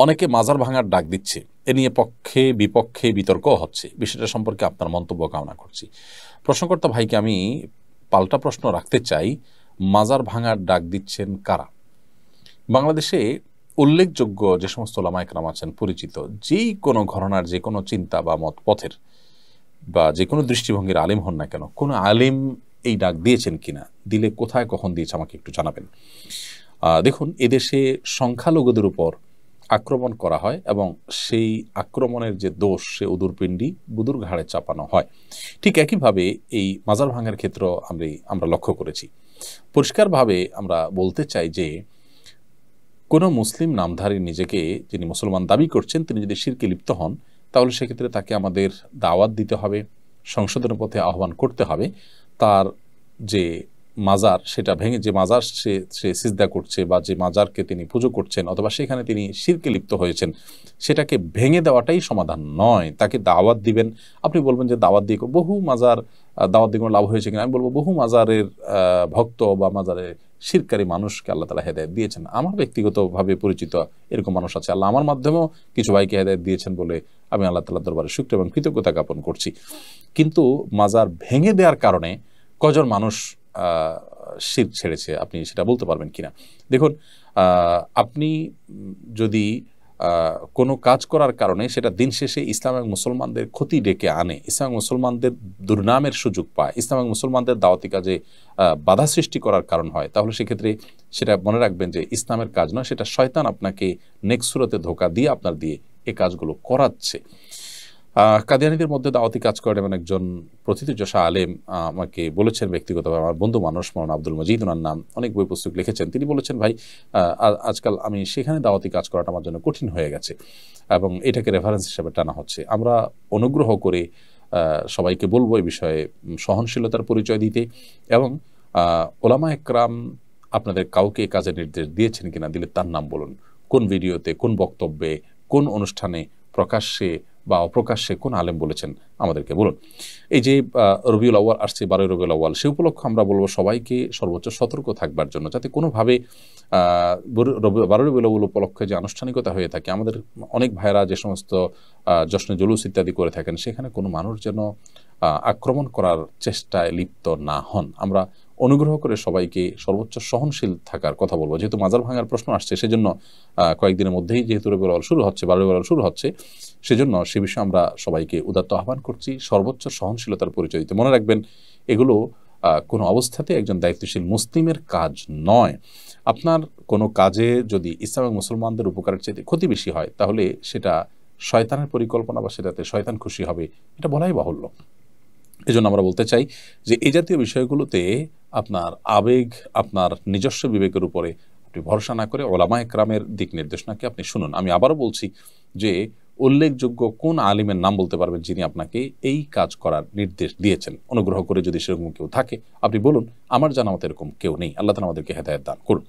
অনেকে মাজার ভাঙার ডাক দিচ্ছে, এ নিয়ে পক্ষে বিপক্ষে বিতর্ক হচ্ছে। বিষয়টা সম্পর্কে আপনার মন্তব্য কামনা করছি। প্রশ্নকর্তা ভাইকে আমি পাল্টা প্রশ্ন রাখতে চাই, মাজার ভাঙার ডাক দিচ্ছেন কারা? বাংলাদেশে উল্লেখযোগ্য যে সমস্ত ওলামা একরাম আছেন, পরিচিত যেই কোনো ঘরানার যে কোনো চিন্তা বা মত পথের বা যে কোনো দৃষ্টিভঙ্গির আলেম হন না কেন, কোনো আলেম এই ডাক দিয়েছেন কিনা, দিলে কোথায় কখন দিয়েছে আমাকে একটু জানাবেন। দেখুন, এদেশে সংখ্যালঘুদের উপর আক্রমণ করা হয় এবং সেই আক্রমণের যে দোষ, সে উদুরপিণ্ডি বুদুর ঘাড়ে চাপানো হয়। ঠিক একইভাবে এই মাজার ভাঙার ক্ষেত্র আমরা লক্ষ্য করেছি। পরিষ্কারভাবে আমরা বলতে চাই যে কোনো মুসলিম নামধারী নিজেকে যিনি মুসলমান দাবি করছেন, তিনি যদি শিরকে লিপ্ত হন, তাহলে সেক্ষেত্রে তাকে আমাদের দাওয়াত দিতে হবে, সংশোধনের পথে আহ্বান করতে হবে। তার যে মাজার, সেটা ভেঙে, যে মাজার সে সিজদা করছে বা যে মাজারকে তিনি পুজো করছেন অথবা সেখানে তিনি শিরকে লিপ্ত হয়েছেন, সেটাকে ভেঙে দেওয়াটাই সমাধান নয়। তাকে দাওয়াত দিবেন। আপনি বলবেন যে দাওয়াত দিয়ে বহু মাজার দাওয়াত দিয়ে কোনো লাভ হয়েছে কিনা, আমি বলবো বহু মাজারের ভক্ত বা মাজারের শিরকারী মানুষকে আল্লাহ তাআলা হেদায়েত দিয়েছেন। আমার ব্যক্তিগতভাবে পরিচিত এরকম মানুষ আছে। আল্লাহ আমার মাধ্যমেও কিছু ভাইকে হেদায়েত দিয়েছেন বলে আমি আল্লাহ তাআলার দরবারে শুকর এবং কৃতজ্ঞতা জ্ঞাপন করছি। কিন্তু মাজার ভেঙে দেওয়ার কারণে কজন মানুষ শিরক ছেড়েছে, আপনি সেটা বলতে পারবেন কিনা? দেখুন, আপনি যদি কোনো কাজ করার কারণে সেটা দিন শেষে ইসলাম এবং মুসলমানদের ক্ষতি ডেকে আনে, ইসলাম এবং মুসলমানদের দুর্নামের সুযোগ পায়, ইসলাম এবং মুসলমানদের দাওয়াতি কাজে বাধা সৃষ্টি করার কারণ হয়, তাহলে সেক্ষেত্রে সেটা মনে রাখবেন যে ইসলামের কাজ নয়, সেটা শয়তান আপনাকে নেক্সট সুরতে ধোঁকা দিয়ে আপনার দিয়ে এই কাজগুলো করাচ্ছে। কাদিয়ানীদের মধ্যে দাওয়াতি কাজ করেন এমন একজন প্রথিতযশা আলেম আমাকে বলেছেন ব্যক্তিগতভাবে, আমার বন্ধু মানুষ, মৌলানা আব্দুল মজিদ, ওনার নাম, অনেক বই পুস্তক লিখেছেন। তিনি বলেছেন, ভাই আজকাল আমি সেখানে দাওয়াতি কাজ করাটা আমার জন্য কঠিন হয়ে গেছে এবং এটাকে রেফারেন্স হিসেবে টানা হচ্ছে। আমরা অনুগ্রহ করে সবাইকে বলবো এই বিষয়ে সহনশীলতার পরিচয় দিতে এবং ওলামা একরাম আপনাদের কাউকে কাজের নির্দেশ দিয়েছেন কিনা, দিলে তার নাম বলুন। কোন ভিডিওতে, কোন বক্তব্যে, কোন অনুষ্ঠানে, প্রকাশ্যে বা অপ্রকাশ্যে কোন আলেম বলেছেন আমাদেরকে বলুন। এই যে রবিউল আউয়াল আসছে, 12 রবিউল আউয়াল, সে উপলক্ষে আমরা বলবো সবাইকে সর্বোচ্চ সতর্ক থাকবার জন্য, যাতে কোনোভাবে 12 রবিউল আউয়াল উপলক্ষে যে আনুষ্ঠানিকতা হয়ে থাকে, আমাদের অনেক ভাইরা যে সমস্ত জশ্নে জুলুস ইত্যাদি করে থাকেন, সেখানে কোনো মানুষ যেন আক্রমণ করার চেষ্টায় লিপ্ত না হন। আমরা অনুগ্রহ করে সবাইকে সর্বোচ্চ সহনশীল থাকার কথা বলবো। যেহেতু মাজার ভাঙার প্রশ্ন আসছে, সেজন্য কয়েকদিনের মধ্যেই যেহেতু রবিউল আউয়াল শুরু হচ্ছে, 12 রবিউল আউয়াল শুরু হচ্ছে, সেজন্য সে বিষয়ে আমরা সবাইকে উদাত্ত আহ্বান করছি সর্বোচ্চ সহনশীলতার পরিচয় দিতে। মনে রাখবেন, এগুলো কোনো অবস্থাতে একজন দায়িত্বশীল মুসলিমের কাজ নয়। আপনার কোনো কাজে যদি ইসলাম এবং মুসলমানদের উপকারের চাইতে ক্ষতি বেশি হয়, তাহলে সেটা শয়তানের পরিকল্পনা বা সেটাতে শয়তান খুশি হবে, এটা বলাই বাহুল্য। এজন্য আমরা বলতে চাই যে এই জাতীয় বিষয়গুলোতে আপনার আবেগ, আপনার নিজস্ব বিবেকের উপরে আপনি ভরসা না করে ওলামা একরামের দিক নির্দেশনাকে আপনি শুনুন। আমি আবারও বলছি যে উল্লেখযোগ্য কোন আলিমের নাম বলতে পারবেন যিনি আপনাকে এই কাজ করার নির্দেশ দিয়েছেন? অনুগ্রহ করে যদি সেরকম কেউ থাকে আপনি বলুন। আমার জানা মতো এরকম কেউ নেই। আল্লাহ তাআলা আমাদেরকে হেদায়েত দান করুন।